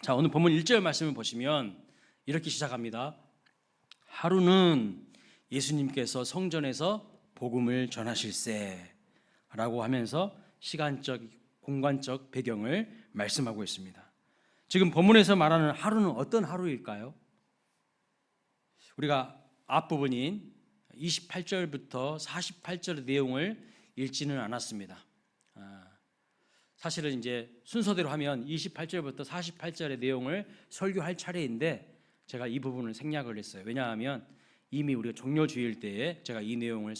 자, 오늘 본문 1절 말씀을 보시면 이렇게 시작합니다. 하루는 예수님께서 성전에서 복음을 전하실세 라고 하면서 시간적, 공간적 배경을 말씀하고 있습니다. 지금 본문에서 말하는 하루는 어떤 하루일까요? 우리가 앞부분인 28절부터 48절의 내용을 읽지는 않았습니다. 사실은 이제 순서대로 하면 28절부터 48절의 내용을 설교할 차례인데 제가 이 부분을 생략을 했어요. 왜냐하면 이미 우리가 종료주일 때에 제가 이 내용을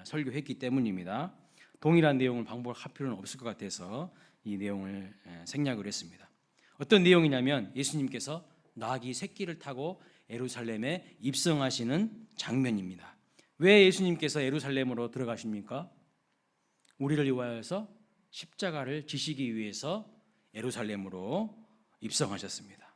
설교했기 때문입니다. 동일한 내용을 반복할 필요는 없을 것 같아서 이 내용을 생략을 했습니다. 어떤 내용이냐면 예수님께서 나귀 새끼를 타고 예루살렘에 입성하시는 장면입니다. 왜 예수님께서 예루살렘으로 들어가십니까? 우리를 위하여서 십자가를 지시기 위해서 예루살렘으로 입성하셨습니다.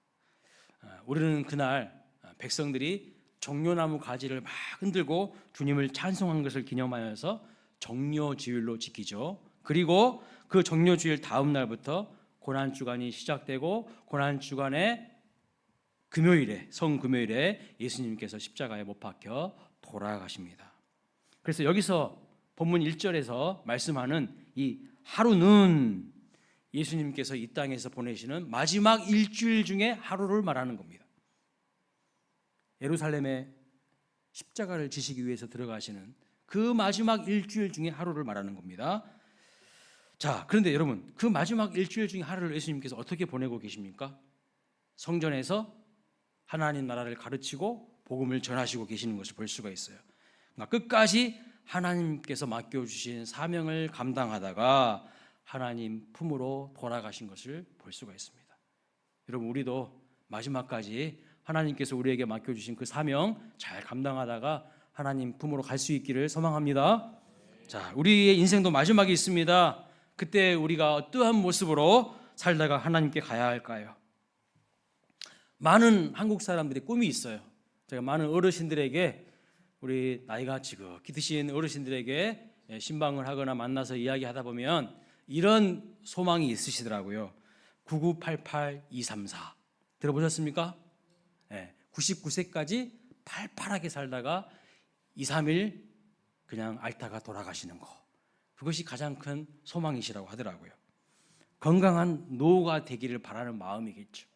우리는 그날 백성들이 종려나무 가지를 막 흔들고 주님을 찬송한 것을 기념하여서 종려주일로 지키죠. 그리고 그 종려주일 다음 날부터 고난주간이 시작되고 고난주간의 금요일에, 성금요일에 예수님께서 십자가에 못 박혀 돌아가십니다. 그래서 여기서 본문 1절에서 말씀하는 이 하루는 예수님께서 이 땅에서 보내시는 마지막 일주일 중에 하루를 말하는 겁니다. 예루살렘에 십자가를 지시기 위해서 들어가시는 그 마지막 일주일 중에 하루를 말하는 겁니다. 자, 그런데 여러분, 그 마지막 일주일 중에 하루를 예수님께서 어떻게 보내고 계십니까? 성전에서 하나님 나라를 가르치고 복음을 전하시고 계시는 것을 볼 수가 있어요. 그러니까 끝까지 하나님께서 맡겨주신 사명을 감당하다가 하나님 품으로 돌아가신 것을 볼 수가 있습니다. 여러분, 우리도 마지막까지 하나님께서 우리에게 맡겨주신 그 사명 잘 감당하다가 하나님 품으로 갈 수 있기를 소망합니다. 자, 우리의 인생도 마지막이 있습니다. 그때 우리가 어떠한 모습으로 살다가 하나님께 가야 할까요? 많은 한국 사람들이 꿈이 있어요. 제가 많은 어르신들에게, 우리 나이가 지극히 드신 어르신들에게 신방을 하거나 만나서 이야기하다 보면 이런 소망이 있으시더라고요. 9988234 들어보셨습니까? 99세까지 팔팔하게 살다가 2, 3일 그냥 앓다가 돌아가시는 거, 그것이 가장 큰 소망이시라고 하더라고요. 건강한 노후가 되기를 바라는 마음이겠죠.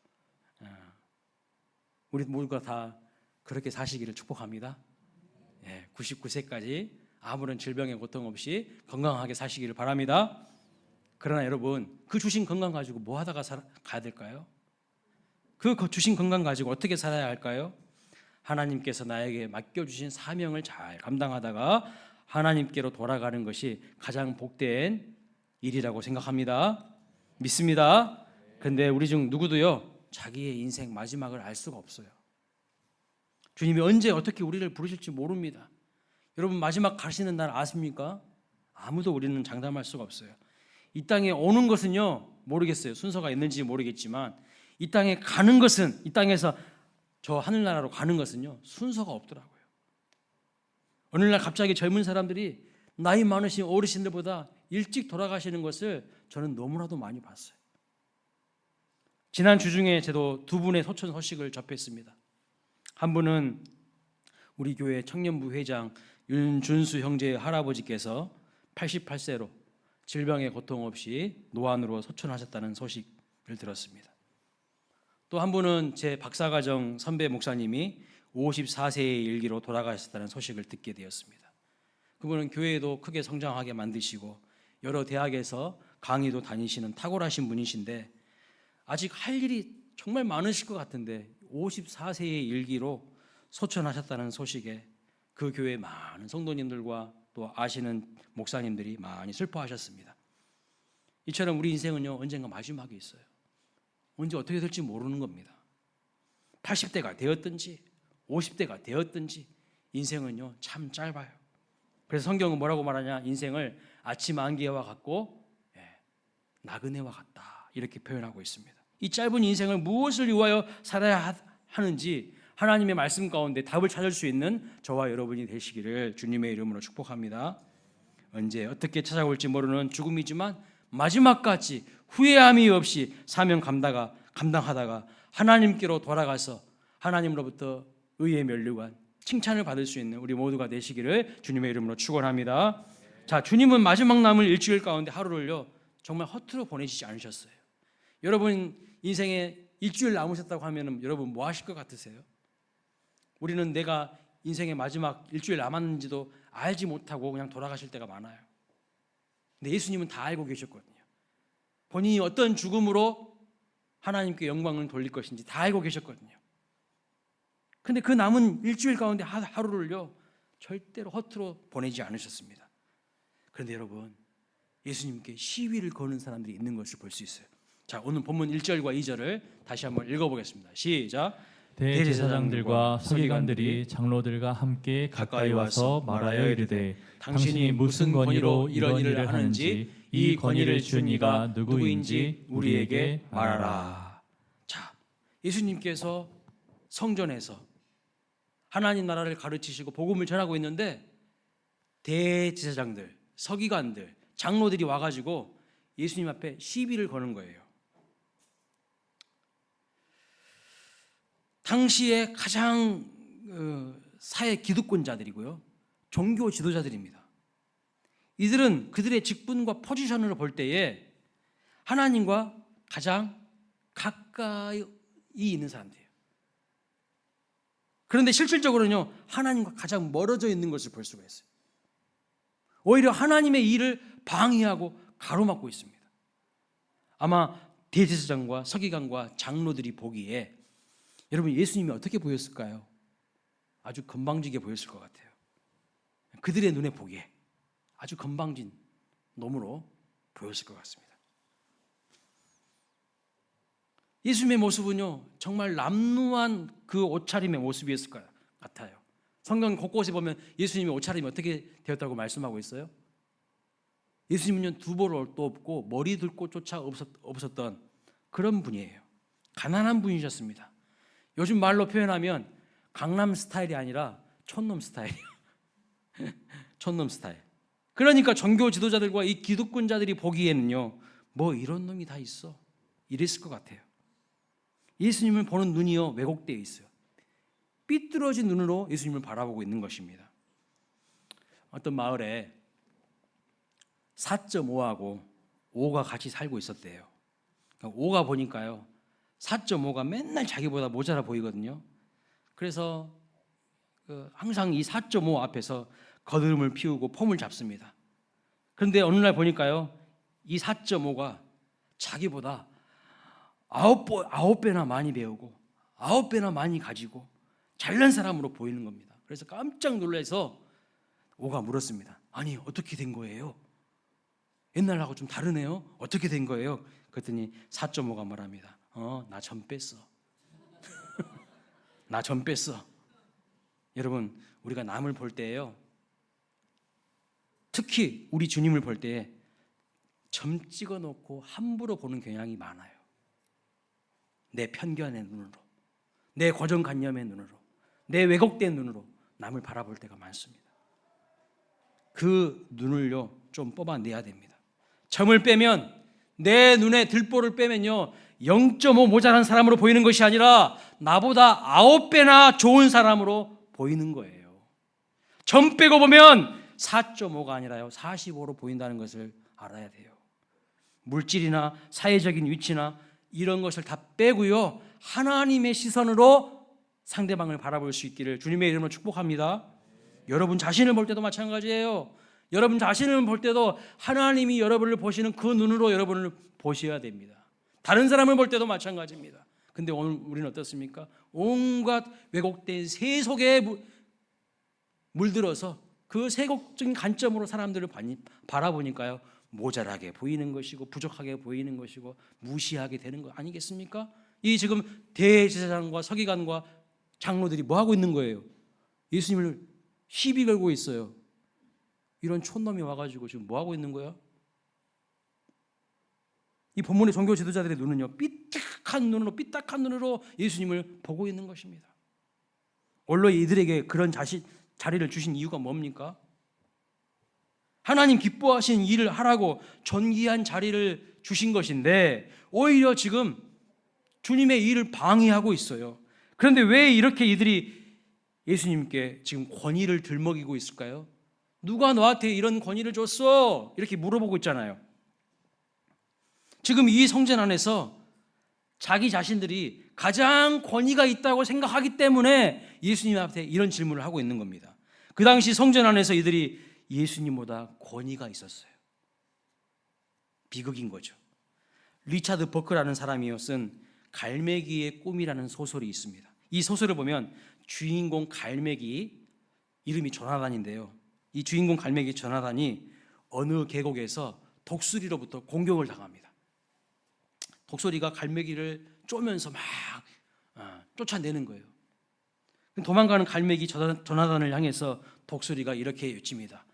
우리 모두가 다 그렇게 사시기를 축복합니다. 99세까지 아무런 질병의 고통 없이 건강하게 사시기를 바랍니다. 그러나 여러분, 그 주신 건강 가지고 뭐 하다가 가야 될까요? 그 주신 건강 가지고 어떻게 살아야 할까요? 하나님께서 나에게 맡겨주신 사명을 잘 감당하다가 하나님께로 돌아가는 것이 가장 복된 일이라고 생각합니다. 믿습니다. 그런데 우리 중 누구도요, 자기의 인생 마지막을 알 수가 없어요. 주님이 언제 어떻게 우리를 부르실지 모릅니다. 여러분, 마지막 가시는 날 아십니까? 아무도 우리는 장담할 수가 없어요. 이 땅에 오는 것은요, 모르겠어요. 순서가 있는지 모르겠지만 이 땅에 가는 것은, 이 땅에서 저 하늘나라로 가는 것은요, 순서가 없더라고요. 어느 날 갑자기 젊은 사람들이 나이 많으신 어르신들보다 일찍 돌아가시는 것을 저는 너무나도 많이 봤어요. 지난 주 중에 저도 두 분의 소천 소식을 접했습니다. 한 분은 우리 교회 청년부 회장 윤준수 형제의 할아버지께서 88세로 질병의 고통 없이 노안으로 소천하셨다는 소식을 들었습니다. 또 한 분은 제 박사과정 선배 목사님이 54세의 일기로 돌아가셨다는 소식을 듣게 되었습니다. 그분은 교회에도 크게 성장하게 만드시고 여러 대학에서 강의도 다니시는 탁월하신 분이신데 아직 할 일이 정말 많으실 것 같은데 54세의 일기로 소천하셨다는 소식에 그 교회 많은 성도님들과 또 아시는 목사님들이 많이 슬퍼하셨습니다. 이처럼 우리 인생은요, 언젠가 마지막이 있어요. 언제 어떻게 될지 모르는 겁니다. 80대가 되었든지 50대가 되었든지 인생은요, 참 짧아요. 그래서 성경은 뭐라고 말하냐? 인생을 아침 안개와 같고 나그네와 같다, 이렇게 표현하고 있습니다. 이 짧은 인생을 무엇을 위하여 살아야 하는지 하나님의 말씀 가운데 답을 찾을 수 있는 저와 여러분이 되시기를 주님의 이름으로 축복합니다. 언제 어떻게 찾아올지 모르는 죽음이지만 마지막까지 후회함이 없이 사명 감다가 감당하다가 하나님께로 돌아가서 하나님으로부터 의의 면류관, 칭찬을 받을 수 있는 우리 모두가 되시기를 주님의 이름으로 축원합니다. 자, 주님은 마지막 남은 일주일 가운데 하루를요 정말 허투루 보내시지 않으셨어요. 여러분 인생에 일주일 남으셨다고 하면 여러분 뭐 하실 것 같으세요? 우리는 내가 인생의 마지막 일주일 남았는지도 알지 못하고 그냥 돌아가실 때가 많아요. 근데 예수님은 다 알고 계셨거든요. 본인이 어떤 죽음으로 하나님께 영광을 돌릴 것인지 다 알고 계셨거든요. 근데 그 남은 일주일 가운데 하루를요 절대로 허투루 보내지 않으셨습니다. 그런데 여러분 예수님께 시위를 거는 사람들이 있는 것을 볼 수 있어요. 자, 오늘 본문 1절과 2절을 다시 한번 읽어보겠습니다. 시작. 대제사장들과 서기관들이 장로들과 함께 가까이 와서 말하여 이르되 당신이 무슨 권위로 이런 일을 하는지 이 권위를 준 이가 누구인지 우리에게 말하라. 자, 예수님께서 성전에서 하나님 나라를 가르치시고 복음을 전하고 있는데 대제사장들, 서기관들, 장로들이 와가지고 예수님 앞에 시비를 거는 거예요. 당시에 가장 사회 기득권자들이고요, 종교 지도자들입니다. 이들은 그들의 직분과 포지션으로 볼 때에 하나님과 가장 가까이 있는 사람들이에요. 그런데 실질적으로는요 하나님과 가장 멀어져 있는 것을 볼 수가 있어요. 오히려 하나님의 일을 방해하고 가로막고 있습니다. 아마 대제사장과 서기관과 장로들이 보기에 여러분 예수님이 어떻게 보였을까요? 아주 건방지게 보였을 것 같아요. 그들의 눈에 보기에 아주 건방진 놈으로 보였을 것 같습니다. 예수님의 모습은요 정말 남루한 그 옷차림의 모습이었을 것 같아요. 성경 곳곳에 보면 예수님의 옷차림이 어떻게 되었다고 말씀하고 있어요? 예수님은 두벌도 없고 머리 둘 곳조차 없었던 그런 분이에요. 가난한 분이셨습니다. 요즘 말로 표현하면 강남 스타일이 아니라 촌놈 스타일이에요. 촌놈 스타일. 그러니까 종교 지도자들과 이 기득권자들이 보기에는요 뭐 이런 놈이 다 있어 이랬을 것 같아요. 예수님을 보는 눈이요 왜곡되어 있어요. 삐뚤어진 눈으로 예수님을 바라보고 있는 것입니다. 어떤 마을에 4.5하고 5가 같이 살고 있었대요. 5가 보니까요 4.5가 맨날 자기보다 모자라 보이거든요. 그래서 항상 이 4.5 앞에서 거드름을 피우고 폼을 잡습니다. 그런데 어느 날 보니까요 이 4.5가 자기보다 9배나 많이 배우고 9배나 많이 가지고 잘난 사람으로 보이는 겁니다. 그래서 깜짝 놀라서 5가 물었습니다. 아니 어떻게 된 거예요? 옛날하고 좀 다르네요. 어떻게 된 거예요? 그랬더니 4.5가 말합니다. 나 전 뺐어. 나 전 뺐어. 여러분 우리가 남을 볼 때예요, 특히 우리 주님을 볼 때에 점 찍어 놓고 함부로 보는 경향이 많아요. 내 편견의 눈으로, 내 고정관념의 눈으로, 내 왜곡된 눈으로 남을 바라볼 때가 많습니다. 그 눈을요 좀 뽑아내야 됩니다. 점을 빼면, 내 눈에 들보를 빼면요 0.5 모자란 사람으로 보이는 것이 아니라 나보다 9배나 좋은 사람으로 보이는 거예요. 점 빼고 보면 4.5가 아니라요 45로 보인다는 것을 알아야 돼요. 물질이나 사회적인 위치나 이런 것을 다 빼고요 하나님의 시선으로 상대방을 바라볼 수 있기를 주님의 이름으로 축복합니다. 여러분 자신을 볼 때도 마찬가지예요. 여러분 자신을 볼 때도 하나님이 여러분을 보시는 그 눈으로 여러분을 보셔야 됩니다. 다른 사람을 볼 때도 마찬가지입니다. 근데 오늘 우리는 어떻습니까? 온갖 왜곡된 세속에 물들어서 그 세속적인 관점으로 사람들을 바라보니까요 모자라게 보이는 것이고 부족하게 보이는 것이고 무시하게 되는 거 아니겠습니까? 이 지금 대제사장과 서기관과 장로들이 뭐 하고 있는 거예요? 예수님을 시비 걸고 있어요. 이런 촌놈이 와가지고 지금 뭐 하고 있는 거야? 이 본문의 종교 지도자들의 눈은요 삐딱한 눈으로 예수님을 보고 있는 것입니다. 원래 이들에게 그런 자리를 주신 이유가 뭡니까? 하나님 기뻐하신 일을 하라고 존귀한 자리를 주신 것인데 오히려 지금 주님의 일을 방해하고 있어요. 그런데 왜 이렇게 이들이 예수님께 지금 권위를 들먹이고 있을까요? 누가 너한테 이런 권위를 줬어? 이렇게 물어보고 있잖아요. 지금 이 성전 안에서 자기 자신들이 가장 권위가 있다고 생각하기 때문에 예수님 앞에 이런 질문을 하고 있는 겁니다. 그 당시 성전 안에서 이들이 예수님보다 권위가 있었어요. 비극인 거죠. 리차드 버크라는 사람이 쓴 갈매기의 꿈이라는 소설이 있습니다. 이 소설을 보면 주인공 갈매기 이름이 조나단인데요. 이 주인공 갈매기 조나단이 어느 계곡에서 독수리로부터 공격을 당합니다. 독수리가 갈매기를 쪼면서 막 쫓아내는 거예요. 도망가는 갈매기 조나단을 향해서 독수리가 이렇게 외칩니다.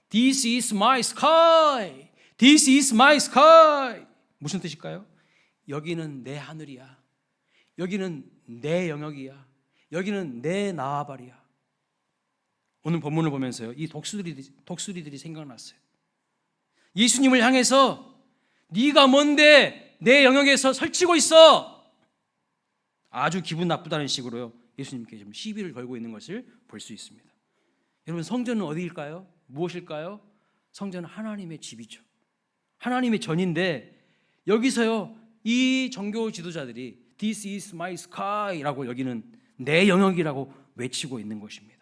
This is my sky. This is my sky. 무슨 뜻일까요? 여기는 내 하늘이야. 여기는 내 영역이야. 여기는 내 나와바리야. 오늘 본문을 보면서요, 이 독수리들이 생각났어요. 예수님을 향해서 네가 뭔데 내 영역에서 설치고 있어. 아주 기분 나쁘다는 식으로요, 예수님께 좀 시비를 걸고 있는 것을 볼 수 있습니다. 여러분, 성전은 어디일까요? 무엇일까요? 성전은 하나님의 집이죠. 하나님의 전인데 여기서요, 이 종교 지도자들이 This is my sky라고 여기는 내 영역이라고 외치고 있는 것입니다.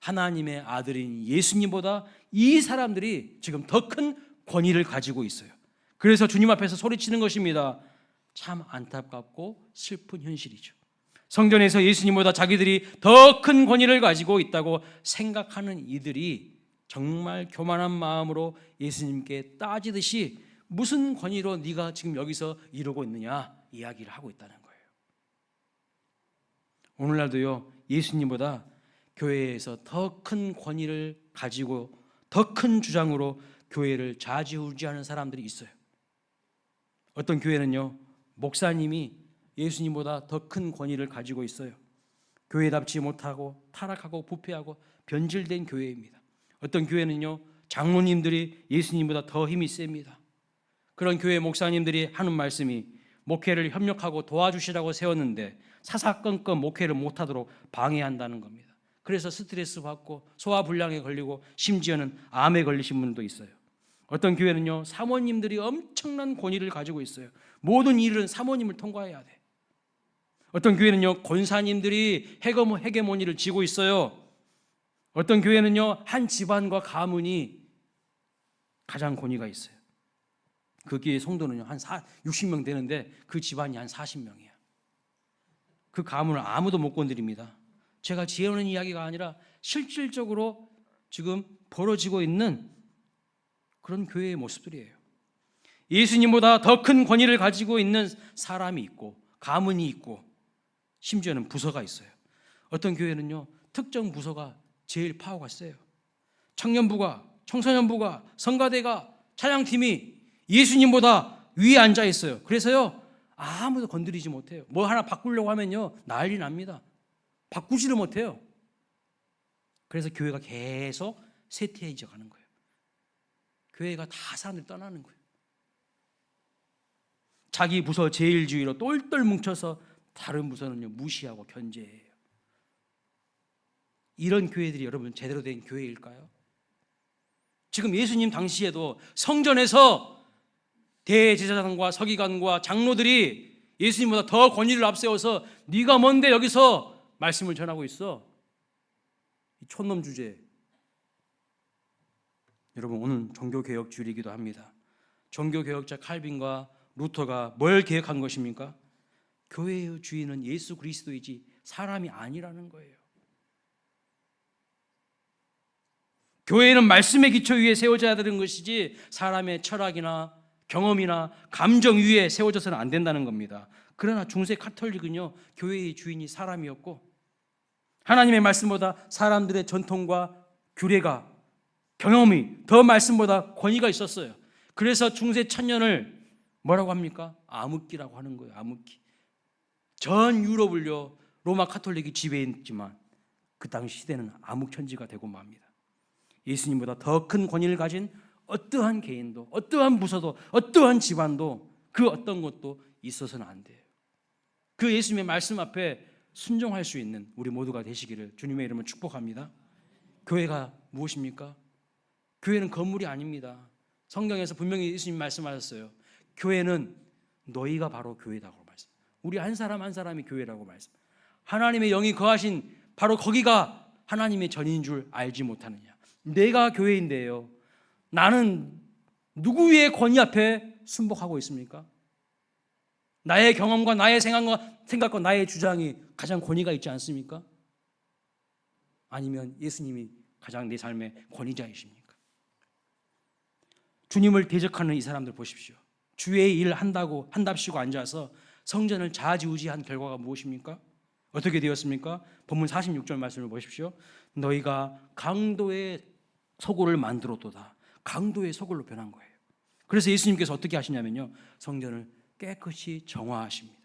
하나님의 아들인 예수님보다 이 사람들이 지금 더 큰 권위를 가지고 있어요. 그래서 주님 앞에서 소리치는 것입니다. 참 안타깝고 슬픈 현실이죠. 성전에서 예수님보다 자기들이 더 큰 권위를 가지고 있다고 생각하는 이들이 정말 교만한 마음으로 예수님께 따지듯이 무슨 권위로 네가 지금 여기서 이러고 있느냐 이야기를 하고 있다는 거예요. 오늘날도요, 예수님보다 교회에서 더 큰 권위를 가지고 더 큰 주장으로 교회를 좌지우지하는 사람들이 있어요. 어떤 교회는요, 목사님이 예수님보다 더 큰 권위를 가지고 있어요. 교회답지 못하고 타락하고 부패하고 변질된 교회입니다. 어떤 교회는요, 장로님들이 예수님보다 더 힘이 셉니다. 그런 교회 목사님들이 하는 말씀이 목회를 협력하고 도와주시라고 세웠는데 사사건건 목회를 못하도록 방해한다는 겁니다. 그래서 스트레스 받고 소화불량에 걸리고 심지어는 암에 걸리신 분도 있어요. 어떤 교회는요, 사모님들이 엄청난 권위를 가지고 있어요. 모든 일은 사모님을 통과해야 돼. 어떤 교회는요, 권사님들이 헤게모니를 쥐고 있어요. 어떤 교회는요, 한 집안과 가문이 가장 권위가 있어요. 그 교회 성도는요, 한 60명 되는데 그 집안이 한 40명이야. 그 가문을 아무도 못 건드립니다. 제가 지어낸 이야기가 아니라 실질적으로 지금 벌어지고 있는 그런 교회의 모습들이에요. 예수님보다 더 큰 권위를 가지고 있는 사람이 있고 가문이 있고 심지어는 부서가 있어요. 어떤 교회는요, 특정 부서가 제일 파워가 세요. 청년부가, 청소년부가, 성가대가, 찬양팀이 예수님보다 위에 앉아 있어요. 그래서요, 아무도 건드리지 못해요. 뭐 하나 바꾸려고 하면요, 난리 납니다. 바꾸지를 못해요. 그래서 교회가 계속 쇠퇴해져 가는 거예요. 교회가 다 사람들이 떠나는 거예요. 자기 부서 제일주의로 똘똘 뭉쳐서 다른 부서는요, 무시하고 견제해요. 이런 교회들이 여러분 제대로 된 교회일까요? 지금 예수님 당시에도 성전에서 대제사장과 서기관과 장로들이 예수님보다 더 권위를 앞세워서 네가 뭔데 여기서 말씀을 전하고 있어. 이 촌놈 주제. 여러분, 오늘 종교개혁주의이기도 합니다. 종교개혁자 칼빈과 루터가 뭘 개혁한 것입니까? 교회의 주인은 예수 그리스도이지 사람이 아니라는 거예요. 교회는 말씀의 기초 위에 세워져야 되는 것이지 사람의 철학이나 경험이나 감정 위에 세워져서는 안 된다는 겁니다. 그러나 중세 카톨릭은요, 교회의 주인이 사람이었고 하나님의 말씀보다 사람들의 전통과 규례가 경험이 더 말씀보다 권위가 있었어요. 그래서 중세 천년을 뭐라고 합니까? 암흑기라고 하는 거예요. 암흑기. 전 유럽을요, 로마 카톨릭이 지배했지만 그 당시 시대는 암흑천지가 되고 맙니다. 예수님보다 더 큰 권위를 가진 어떠한 개인도, 어떠한 부서도, 어떠한 집안도 그 어떤 것도 있어서는 안 돼요. 그 예수님의 말씀 앞에 순종할 수 있는 우리 모두가 되시기를 주님의 이름으로 축복합니다. 교회가 무엇입니까? 교회는 건물이 아닙니다. 성경에서 분명히 예수님 말씀하셨어요. 교회는 너희가 바로 교회다고 말씀. 우리 한 사람 한 사람이 교회라고 말씀. 하나님의 영이 거하신 바로 거기가 하나님의 전인 줄 알지 못하느냐. 내가 교회인데요. 나는 누구의 권위 앞에 순복하고 있습니까? 나의 경험과 나의 생각과 나의 주장이 가장 권위가 있지 않습니까? 아니면 예수님이 가장 내 삶의 권위자이십니까? 주님을 대적하는 이 사람들 보십시오. 주의 일 한답시고 앉아서 성전을 좌지우지한 결과가 무엇입니까? 어떻게 되었습니까? 본문 46절 말씀을 보십시오. 너희가 강도의 소굴을 만들었도다. 강도의 소굴로 변한 거예요. 그래서 예수님께서 어떻게 하시냐면요, 성전을 깨끗이 정화하십니다.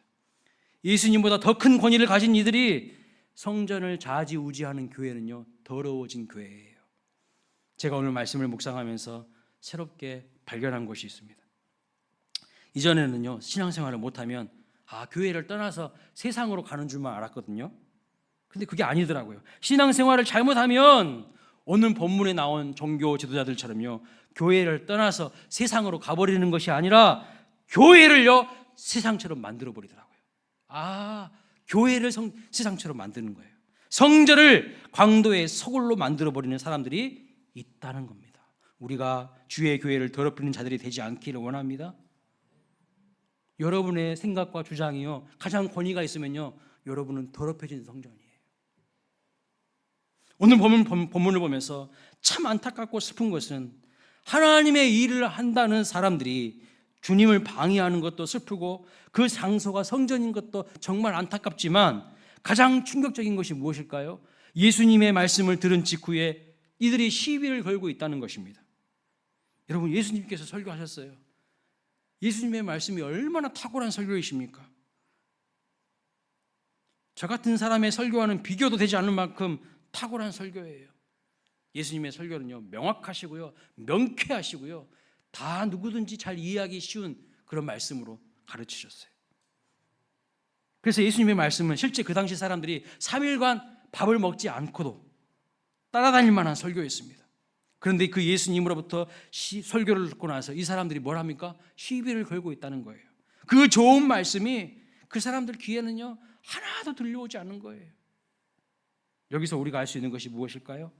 예수님보다 더 큰 권위를 가진 이들이 성전을 좌지우지하는 교회는요, 더러워진 교회예요. 제가 오늘 말씀을 묵상하면서 새롭게 발견한 것이 있습니다. 이전에는요, 신앙생활을 못하면 교회를 떠나서 세상으로 가는 줄만 알았거든요. 근데 그게 아니더라고요. 신앙생활을 잘못하면 오늘 본문에 나온 종교 지도자들처럼요, 교회를 떠나서 세상으로 가버리는 것이 아니라 교회를요, 세상처럼 만들어버리더라고요. 교회를 세상처럼 만드는 거예요. 성전을 광도의 소굴로 만들어버리는 사람들이 있다는 겁니다. 우리가 주의 교회를 더럽히는 자들이 되지 않기를 원합니다. 여러분의 생각과 주장이요, 가장 권위가 있으면요, 여러분은 더럽혀진 성전이에요. 오늘 본문을 보면서 참 안타깝고 슬픈 것은 하나님의 일을 한다는 사람들이 주님을 방해하는 것도 슬프고 그 장소가 성전인 것도 정말 안타깝지만 가장 충격적인 것이 무엇일까요? 예수님의 말씀을 들은 직후에 이들이 시비를 걸고 있다는 것입니다. 여러분, 예수님께서 설교하셨어요. 예수님의 말씀이 얼마나 탁월한 설교이십니까? 저 같은 사람의 설교와는 비교도 되지 않을 만큼 탁월한 설교예요. 예수님의 설교는요, 명확하시고요, 명쾌하시고요, 다 누구든지 잘 이해하기 쉬운 그런 말씀으로 가르치셨어요. 그래서 예수님의 말씀은 실제 그 당시 사람들이 3일간 밥을 먹지 않고도 따라다닐 만한 설교였습니다. 그런데 그 예수님으로부터 설교를 듣고 나서 이 사람들이 뭘 합니까? 시비를 걸고 있다는 거예요. 그 좋은 말씀이 그 사람들 귀에는요, 하나도 들려오지 않는 거예요. 여기서 우리가 알 수 있는 것이 무엇일까요?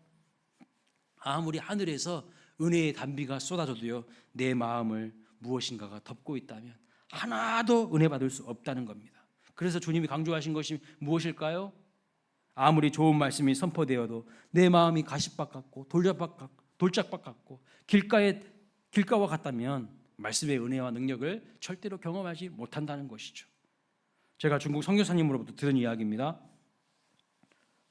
아무리 하늘에서 은혜의 단비가 쏟아져도요, 내 마음을 무엇인가가 덮고 있다면 하나도 은혜 받을 수 없다는 겁니다. 그래서 주님이 강조하신 것이 무엇일까요? 아무리 좋은 말씀이 선포되어도 내 마음이 가시밭 같고 돌짝밭 같고 길가와 같다면 말씀의 은혜와 능력을 절대로 경험하지 못한다는 것이죠. 제가 중국 선교사님으로부터 들은 이야기입니다.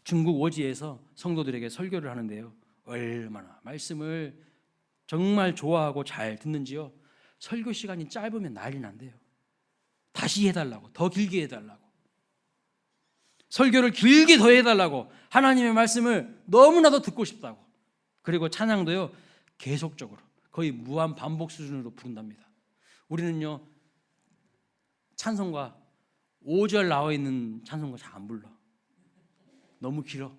중국 오지에서 성도들에게 설교를 하는데요, 얼마나 말씀을 정말 좋아하고 잘 듣는지요. 설교 시간이 짧으면 난리 난대요. 다시 해달라고, 더 길게 해달라고, 설교를 길게 더 해달라고, 하나님의 말씀을 너무나도 듣고 싶다고. 그리고 찬양도요, 계속적으로 거의 무한 반복 수준으로 부른답니다. 우리는요, 찬송가 5절 나와 있는 찬송가 잘 안 불러. 너무 길어.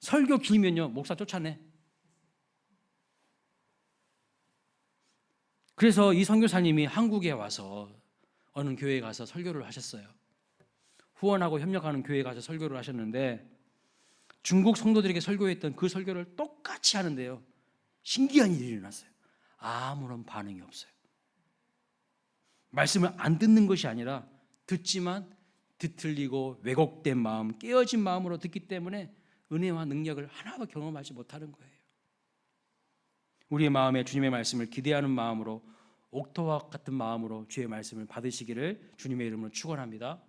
설교 길면요, 목사 쫓아내. 그래서 이 선교사님이 한국에 와서 어느 교회에 가서 설교를 하셨어요. 후원하고 협력하는 교회에 가서 설교를 하셨는데 중국 성도들에게 설교했던 그 설교를 똑같이 하는데요, 신기한 일이 일어났어요. 아무런 반응이 없어요. 말씀을 안 듣는 것이 아니라 듣지만 뒤틀리고 왜곡된 마음, 깨어진 마음으로 듣기 때문에 은혜와 능력을 하나도 경험하지 못하는 거예요. 우리의 마음에 주님의 말씀을 기대하는 마음으로, 옥토와 같은 마음으로 주의 말씀을 받으시기를 주님의 이름으로 축원합니다.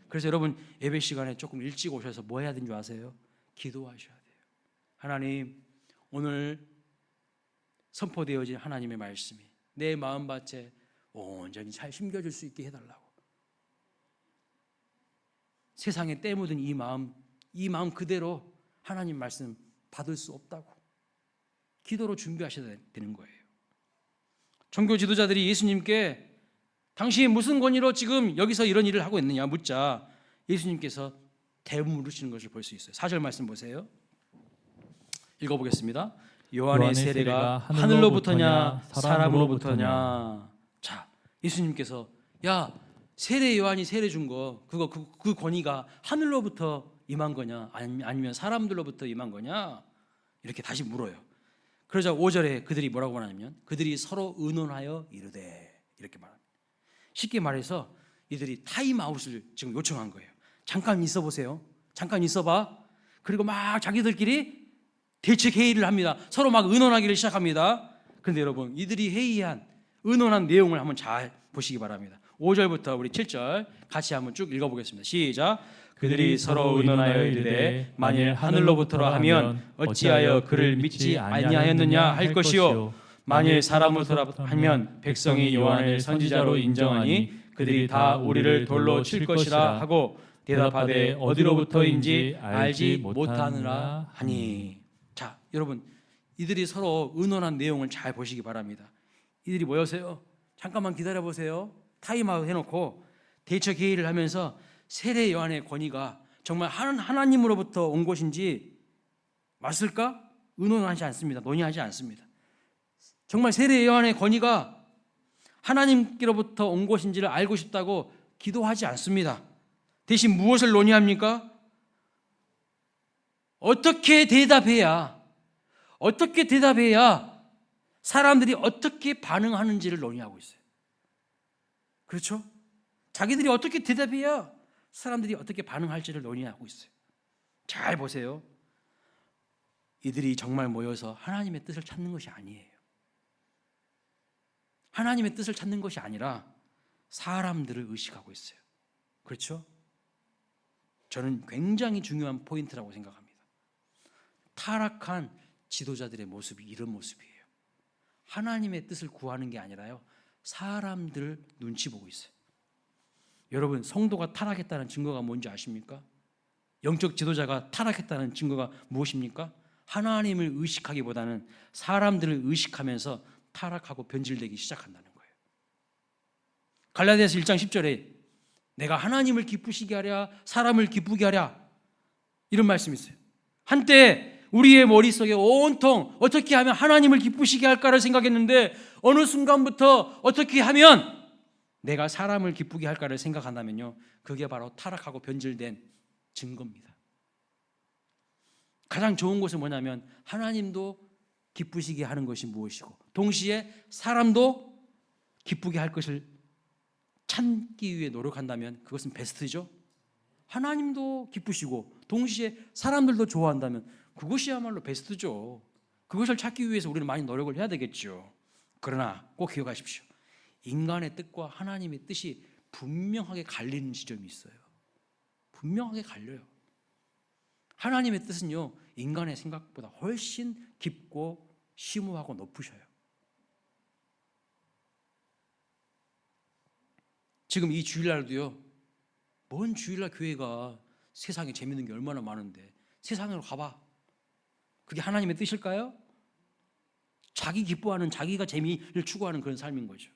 그래서 여러분, 예배 시간에 조금 일찍 오셔서 뭐 해야 되는 줄 아세요? 기도하셔야 돼요. 하나님, 오늘 선포되어진 하나님의 말씀이 내 마음밭에 온전히 잘 심겨질 수 있게 해달라고. 세상에 때 묻은 이 마음 그대로 하나님 말씀 받을 수 없다고 기도로 준비하셔야 되는 거예요. 종교 지도자들이 예수님께 당신이 무슨 권위로 지금 여기서 이런 일을 하고 있느냐 묻자 예수님께서 대물으시는 것을 볼 수 있어요. 4절 말씀 보세요. 읽어보겠습니다. 요한의 세례가 하늘로부터냐 사람으로부터냐. 자, 예수님께서 야, 세례 요한이 세례 준 거 그 권위가 하늘로부터 임한 거냐 아니면 사람들로부터 임한 거냐 이렇게 다시 물어요. 그러자 5절에 그들이 뭐라고 말하냐면 그들이 서로 의논하여 이르되 이렇게 말합니다. 쉽게 말해서 이들이 타임아웃을 지금 요청한 거예요. 잠깐 있어 보세요. 잠깐 있어봐. 그리고 막 자기들끼리 대책 회의를 합니다. 서로 막 의논하기를 시작합니다. 그런데 여러분 이들이 회의한 의논한 내용을 한번 잘 보시기 바랍니다. 5절부터 우리 7절 같이 한번 쭉 읽어보겠습니다. 시작. 그들이 서로 의논하여 이르되 만일 하늘로부터라 하면 어찌하여 그를 믿지 아니하였느냐 할 것이요 만일 사람으로부터라 하면 백성이 요한을 선지자로 인정하니 그들이 다 우리를 돌로 칠 것이라 하고 대답하되 어디로부터인지 알지 못하느라 하니. 자, 여러분 이들이 서로 의논한 내용을 잘 보시기 바랍니다. 이들이 뭐였어요? 잠깐만 기다려 보세요. 타임아웃 해놓고 대처 회의를 하면서 세례 요한의 권위가 정말 하나님으로부터 온 것인지 맞을까? 의논하지 않습니다. 논의하지 않습니다. 정말 세례 요한의 권위가 하나님께로부터 온 것인지를 알고 싶다고 기도하지 않습니다. 대신 무엇을 논의합니까? 어떻게 대답해야 사람들이 어떻게 반응하는지를 논의하고 있어요. 그렇죠? 자기들이 어떻게 대답해야 사람들이 어떻게 반응할지를 논의하고 있어요. 잘 보세요. 이들이 정말 모여서 하나님의 뜻을 찾는 것이 아니에요. 하나님의 뜻을 찾는 것이 아니라 사람들을 의식하고 있어요. 그렇죠? 저는 굉장히 중요한 포인트라고 생각합니다. 타락한 지도자들의 모습이 이런 모습이에요. 하나님의 뜻을 구하는 게 아니라요, 사람들 눈치 보고 있어요. 여러분, 성도가 타락했다는 증거가 뭔지 아십니까? 영적 지도자가 타락했다는 증거가 무엇입니까? 하나님을 의식하기보다는 사람들을 의식하면서 타락하고 변질되기 시작한다는 거예요. 갈라디아서 1장 10절에 내가 하나님을 기쁘시게 하랴 사람을 기쁘게 하랴 이런 말씀이 있어요. 한때 우리의 머릿속에 온통 어떻게 하면 하나님을 기쁘시게 할까를 생각했는데 어느 순간부터 어떻게 하면 내가 사람을 기쁘게 할까를 생각한다면요, 그게 바로 타락하고 변질된 증거입니다. 가장 좋은 것은 뭐냐면 하나님도 기쁘시게 하는 것이 무엇이고 동시에 사람도 기쁘게 할 것을 찾기 위해 노력한다면 그것은 베스트죠. 하나님도 기쁘시고 동시에 사람들도 좋아한다면 그것이야말로 베스트죠. 그것을 찾기 위해서 우리는 많이 노력을 해야 되겠죠. 그러나 꼭 기억하십시오. 인간의 뜻과 하나님의 뜻이 분명하게 갈리는 지점이 있어요. 분명하게 갈려요. 하나님의 뜻은요, 인간의 생각보다 훨씬 깊고 심오하고 높으셔요. 지금 이 주일날도요, 뭔 주일날 교회가 세상에 재밌는 게 얼마나 많은데 세상으로 가봐. 그게 하나님의 뜻일까요? 자기 기뻐하는, 자기가 재미를 추구하는 그런 삶인 거죠.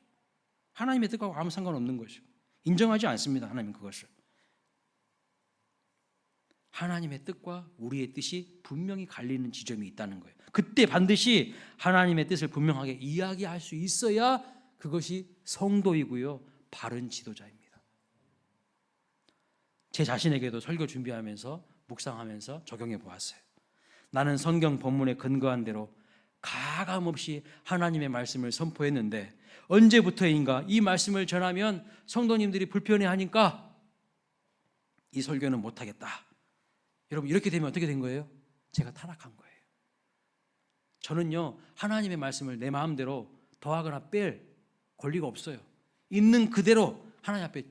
하나님의 뜻과 아무 상관없는 거죠. 인정하지 않습니다, 하나님 그것을. 하나님의 뜻과 우리의 뜻이 분명히 갈리는 지점이 있다는 거예요. 그때 반드시 하나님의 뜻을 분명하게 이야기할 수 있어야 그것이 성도이고요, 바른 지도자입니다. 제 자신에게도 설교 준비하면서 묵상하면서 적용해 보았어요. 나는 성경 본문에 근거한 대로 가감없이 하나님의 말씀을 선포했는데 언제부터인가 이 말씀을 전하면 성도님들이 불편해하니까 이 설교는 못하겠다. 여러분, 이렇게 되면 어떻게 된 거예요? 제가 타락한 거예요. 저는요, 하나님의 말씀을 내 마음대로 더하거나 뺄 권리가 없어요. 있는 그대로 하나님 앞에,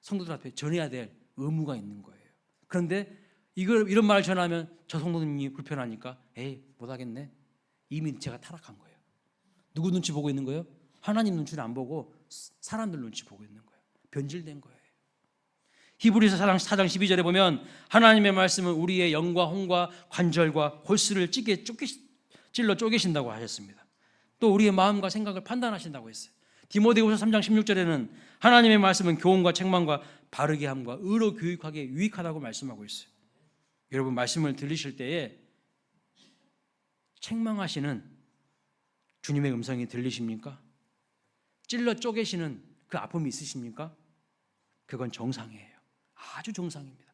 성도들 앞에 전해야 될 의무가 있는 거예요. 그런데 이런 말을 전하면 저 성도님이 불편하니까 에이, 못하겠네. 이미 제가 타락한 거예요. 누구 눈치 보고 있는 거예요? 하나님 눈치를 안 보고 사람들 눈치 보고 있는 거예요. 변질된 거예요. 히브리서 4장 12절에 보면 하나님의 말씀은 우리의 영과 혼과 관절과 골수를 찔러 쪼개신다고 하셨습니다. 또 우리의 마음과 생각을 판단하신다고 했어요. 디모데후서 3장 16절에는 하나님의 말씀은 교훈과 책망과 바르게 함과 의로 교육하기에 유익하다고 말씀하고 있어요. 여러분 말씀을 들으실 때에 책망하시는 주님의 음성이 들리십니까? 찔러 쪼개시는 그 아픔이 있으십니까? 그건 정상이에요. 아주 정상입니다.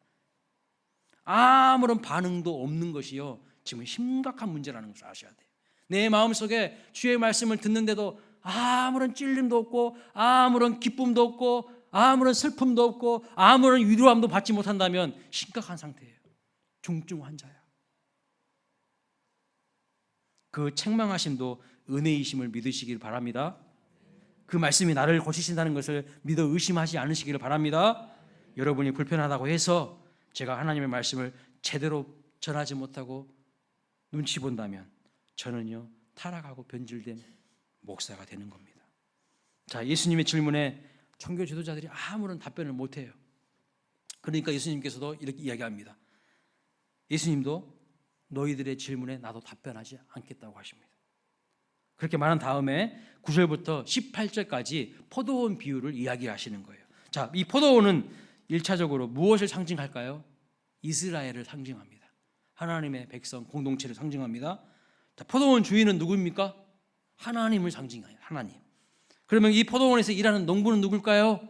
아무런 반응도 없는 것이요, 지금 심각한 문제라는 것을 아셔야 돼요. 내 마음속에 주의 말씀을 듣는데도 아무런 찔림도 없고 아무런 기쁨도 없고 아무런 슬픔도 없고 아무런 위로함도 받지 못한다면 심각한 상태예요. 중증 환자야. 그 책망하심도 은혜이심을 믿으시길 바랍니다. 그 말씀이 나를 고치신다는 것을 믿어 의심하지 않으시기를 바랍니다. 여러분이 불편하다고 해서 제가 하나님의 말씀을 제대로 전하지 못하고 눈치 본다면 저는요 타락하고 변질된 목사가 되는 겁니다. 자, 예수님의 질문에 종교 지도자들이 아무런 답변을 못해요. 그러니까 예수님께서도 이렇게 이야기합니다. 예수님도 너희들의 질문에 나도 답변하지 않겠다고 하십니다. 그렇게 말한 다음에 9절부터 18절까지 포도원 비유를 이야기하시는 거예요. 자, 이 포도원은 1차적으로 무엇을 상징할까요? 이스라엘을 상징합니다. 하나님의 백성 공동체를 상징합니다. 자, 포도원 주인은 누구입니까? 하나님을 상징해요. 하나님. 그러면 이 포도원에서 일하는 농부는 누굴까요?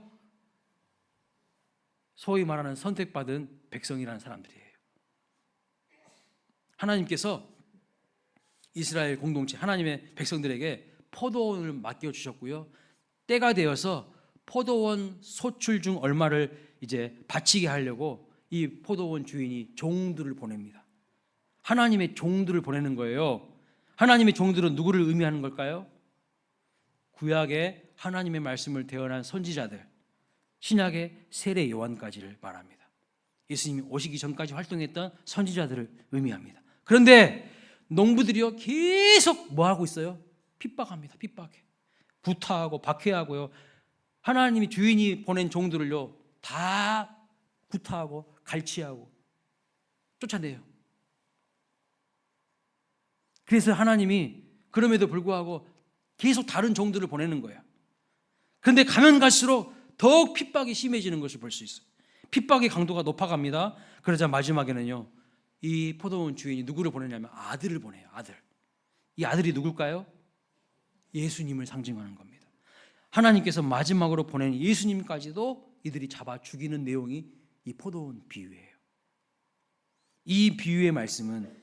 소위 말하는 선택받은 백성이라는 사람들이에요. 하나님께서 이스라엘 공동체, 하나님의 백성들에게 포도원을 맡겨주셨고요, 때가 되어서 포도원 소출 중 얼마를 이제 바치게 하려고 이 포도원 주인이 종들을 보냅니다. 하나님의 종들을 보내는 거예요. 하나님의 종들은 누구를 의미하는 걸까요? 구약의 하나님의 말씀을 대언한 선지자들, 신약의 세례 요한까지를 말합니다. 예수님이 오시기 전까지 활동했던 선지자들을 의미합니다. 그런데 농부들이요 계속 뭐 하고 있어요? 핍박합니다. 핍박해. 구타하고 박해하고요. 하나님이 주인이 보낸 종들을요 다 구타하고 갈취하고 쫓아내요. 그래서 하나님이 그럼에도 불구하고 계속 다른 종들을 보내는 거예요. 그런데 가면 갈수록 더욱 핍박이 심해지는 것을 볼 수 있어요. 핍박의 강도가 높아갑니다. 그러자 마지막에는요 이 포도원 주인이 누구를 보내냐면 아들을 보내요. 아들. 이 아들이 누굴까요? 예수님을 상징하는 겁니다. 하나님께서 마지막으로 보낸 예수님까지도 이들이 잡아 죽이는 내용이 이 포도원 비유예요. 이 비유의 말씀은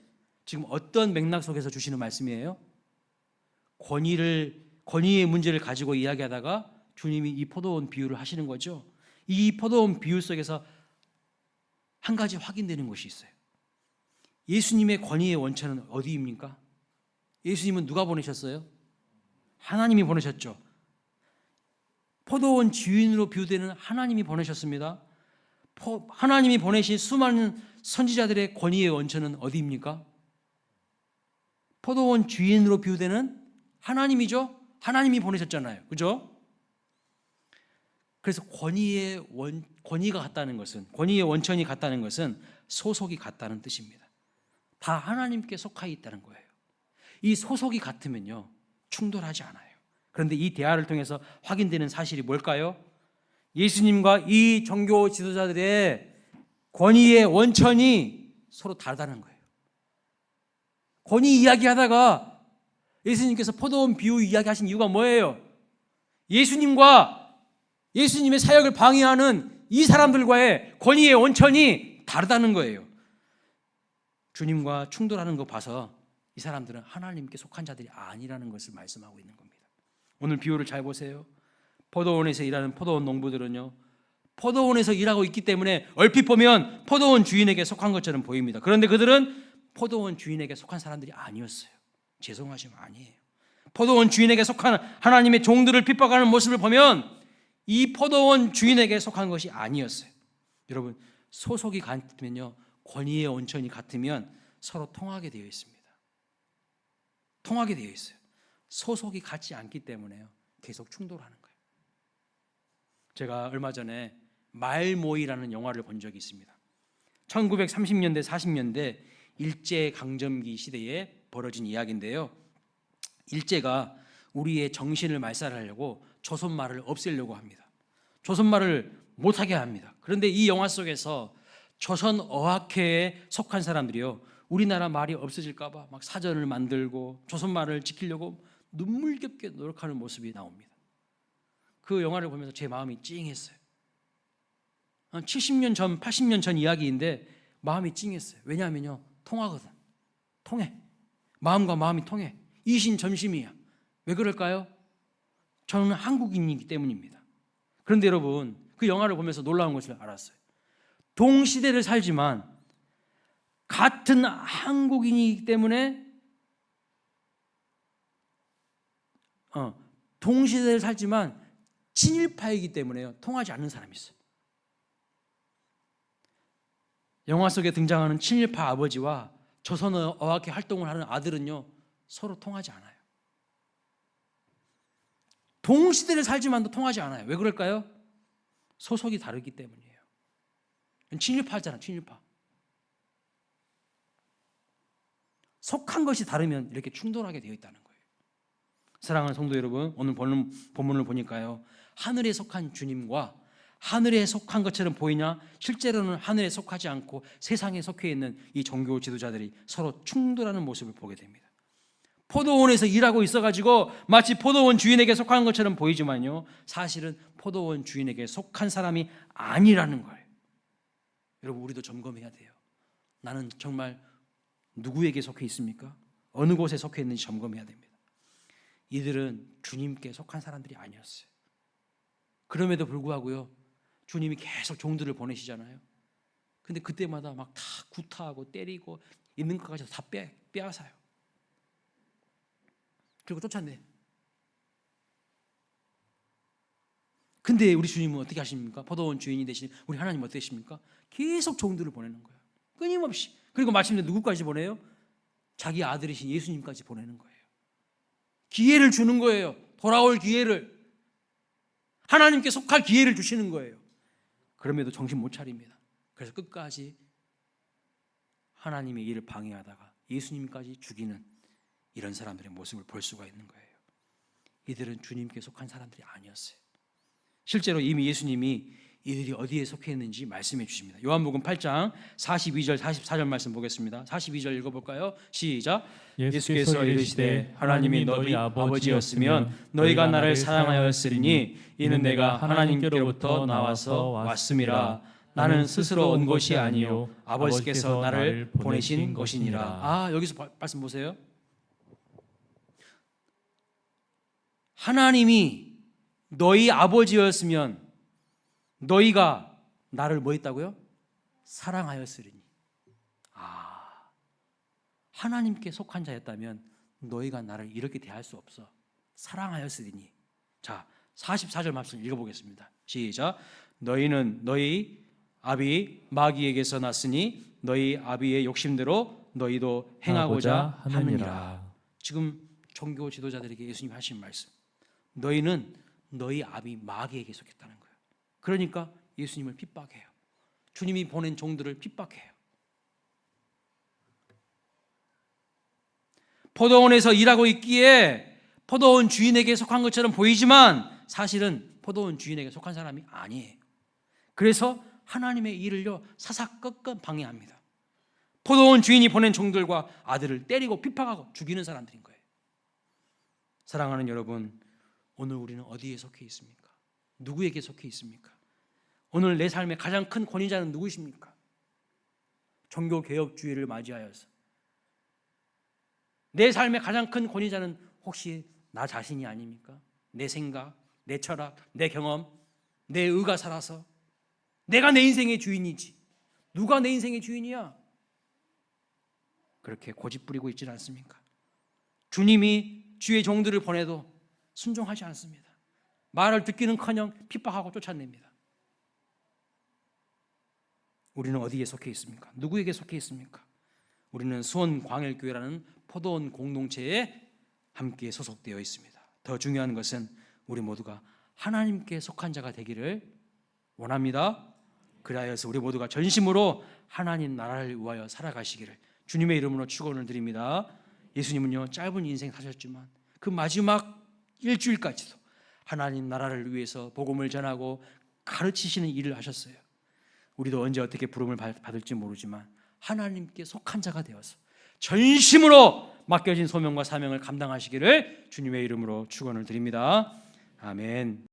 지금 어떤 맥락 속에서 주시는 말씀이에요? 권위의 문제를 가지고 이야기하다가 주님이 이 포도원 비유를 하시는 거죠. 이 포도원 비유 속에서 한 가지 확인되는 것이 있어요. 예수님의 권위의 원천은 어디입니까? 예수님은 누가 보내셨어요? 하나님이 보내셨죠. 포도원 주인으로 비유되는 하나님이 보내셨습니다. 하나님이 보내신 수많은 선지자들의 권위의 원천은 어디입니까? 포도원 주인으로 비유되는 하나님이죠. 하나님이 보내셨잖아요. 그죠? 그래서 권위가 같다는 것은, 권위의 원천이 같다는 것은 소속이 같다는 뜻입니다. 다 하나님께 속하여 있다는 거예요. 이 소속이 같으면요 충돌하지 않아요. 그런데 이 대화를 통해서 확인되는 사실이 뭘까요? 예수님과 이 종교 지도자들의 권위의 원천이 서로 다르다는 거예요. 권위 이야기하다가 예수님께서 포도원 비유 이야기하신 이유가 뭐예요? 예수님과 예수님의 사역을 방해하는 이 사람들과의 권위의 원천이 다르다는 거예요. 주님과 충돌하는 거 봐서 이 사람들은 하나님께 속한 자들이 아니라는 것을 말씀하고 있는 겁니다. 오늘 비유를 잘 보세요. 포도원에서 일하는 포도원 농부들은요 포도원에서 일하고 있기 때문에 얼핏 보면 포도원 주인에게 속한 것처럼 보입니다. 그런데 그들은 포도원 주인에게 속한 사람들이 아니었어요. 죄송하지만 아니에요. 포도원 주인에게 속한 하나님의 종들을 핍박하는 모습을 보면 이 포도원 주인에게 속한 것이 아니었어요. 여러분, 소속이 같으면요 권위의 원천이 같으면 서로 통하게 되어 있습니다. 통하게 되어 있어요. 소속이 같지 않기 때문에요 계속 충돌하는 거예요. 제가 얼마 전에 말모이라는 영화를 본 적이 있습니다. 1930년대 40년대 일제강점기 시대에 벌어진 이야기인데요, 일제가 우리의 정신을 말살하려고 조선말을 없애려고 합니다. 조선말을 못하게 합니다. 그런데 이 영화 속에서 조선 어학회에 속한 사람들이요, 우리나라 말이 없어질까 봐 막 사전을 만들고 조선말을 지키려고 눈물겹게 노력하는 모습이 나옵니다. 그 영화를 보면서 제 마음이 찡했어요. 한 70년 전, 80년 전 이야기인데 마음이 찡했어요. 왜냐하면요, 통하거든. 통해. 마음과 마음이 통해. 이신전심이야. 왜 그럴까요? 저는 한국인이기 때문입니다. 그런데 여러분, 그 영화를 보면서 놀라운 것을 알았어요. 동시대를 살지만 같은 한국인이기 때문에 동시대를 살지만 친일파이기 때문에요, 통하지 않는 사람이 있어요. 영화 속에 등장하는 친일파 아버지와 조선 어학회 활동을 하는 아들은요, 서로 통하지 않아요. 동시대를 살지만도 통하지 않아요. 왜 그럴까요? 소속이 다르기 때문이에요. 친일파잖아, 친일파. 속한 것이 다르면 이렇게 충돌하게 되어 있다는 거예요. 사랑하는 성도 여러분, 오늘 본문을 보니까요, 하늘에 속한 주님과 하늘에 속한 것처럼 보이냐, 실제로는 하늘에 속하지 않고 세상에 속해 있는 이 종교 지도자들이 서로 충돌하는 모습을 보게 됩니다. 포도원에서 일하고 있어가지고 마치 포도원 주인에게 속한 것처럼 보이지만요, 사실은 포도원 주인에게 속한 사람이 아니라는 거예요. 여러분, 우리도 점검해야 돼요. 나는 정말 누구에게 속해 있습니까? 어느 곳에 속해 있는지 점검해야 됩니다. 이들은 주님께 속한 사람들이 아니었어요. 그럼에도 불구하고요, 주님이 계속 종들을 보내시잖아요. 근데 그때마다 막 다 구타하고 때리고 있는 것까지 다 빼앗아요. 그리고 쫓아내. 근데 우리 주님은 어떻게 하십니까? 포도원 주인이 되신 우리 하나님 어떻게 하십니까? 계속 종들을 보내는 거예요. 끊임없이. 그리고 마침내 누구까지 보내요? 자기 아들이신 예수님까지 보내는 거예요. 기회를 주는 거예요. 돌아올 기회를. 하나님께 속할 기회를 주시는 거예요. 그럼에도 정신 못 차립니다. 그래서 끝까지 하나님의 일을 방해하다가 예수님까지 죽이는 이런 사람들의 모습을 볼 수가 있는 거예요. 이들은 주님께 속한 사람들이 아니었어요. 실제로 이미 예수님이 이들이 어디에 속해 있는지 말씀해 주십니다. 요한복음 8장 42절 44절 말씀 보겠습니다. 42절 읽어볼까요? 시작. 예수께서 이르시되 하나님이 너희 아버지였으면 너희가 나를 사랑하였으리니 이는 내가 하나님께로부터 나와서 왔음이라. 나는 스스로 온 것이 아니요 아버지께서 나를 보내신 것이니라. 여기서 말씀 보세요. 하나님이 너희 아버지였으면 너희가 나를 뭐 했다고요? 사랑하였으리니. 하나님께 속한 자였다면 너희가 나를 이렇게 대할 수 없어. 사랑하였으리니. 자, 44절 말씀 읽어보겠습니다. 시작. 너희는 너희 아비 마귀에게서 났으니 너희 아비의 욕심대로 너희도 행하고자 하느니라. 지금 종교 지도자들에게 예수님 하신 말씀. 너희는 너희 아비 마귀에게 속했다는 거예요. 그러니까 예수님을 핍박해요. 주님이 보낸 종들을 핍박해요. 포도원에서 일하고 있기에 포도원 주인에게 속한 것처럼 보이지만 사실은 포도원 주인에게 속한 사람이 아니에요. 그래서 하나님의 일을요, 사사건건 방해합니다. 포도원 주인이 보낸 종들과 아들을 때리고 핍박하고 죽이는 사람들인 거예요. 사랑하는 여러분, 오늘 우리는 어디에 속해 있습니까? 누구에게 속해 있습니까? 오늘 내 삶의 가장 큰 권위자는 누구십니까? 종교개혁주의를 맞이하여서 내 삶의 가장 큰 권위자는 혹시 나 자신이 아닙니까? 내 생각, 내 철학, 내 경험, 내 의가 살아서 내가 내 인생의 주인이지. 누가 내 인생의 주인이야? 그렇게 고집 부리고 있지는 않습니까? 주님이 주의 종들을 보내도 순종하지 않습니다. 말을 듣기는커녕 핍박하고 쫓아냅니다. 우리는 어디에 속해 있습니까? 누구에게 속해 있습니까? 우리는 수원광일교회라는 포도원 공동체에 함께 소속되어 있습니다. 더 중요한 것은 우리 모두가 하나님께 속한 자가 되기를 원합니다. 그리하여서 우리 모두가 전심으로 하나님 나라를 위하여 살아가시기를 주님의 이름으로 축원을 드립니다. 예수님은요, 짧은 인생 사셨지만 그 마지막 일주일까지도 하나님 나라를 위해서 복음을 전하고 가르치시는 일을 하셨어요. 우리도 언제 어떻게 부름을 받을지 모르지만 하나님께 속한 자가 되어서 전심으로 맡겨진 소명과 사명을 감당하시기를 주님의 이름으로 축원을 드립니다. 아멘.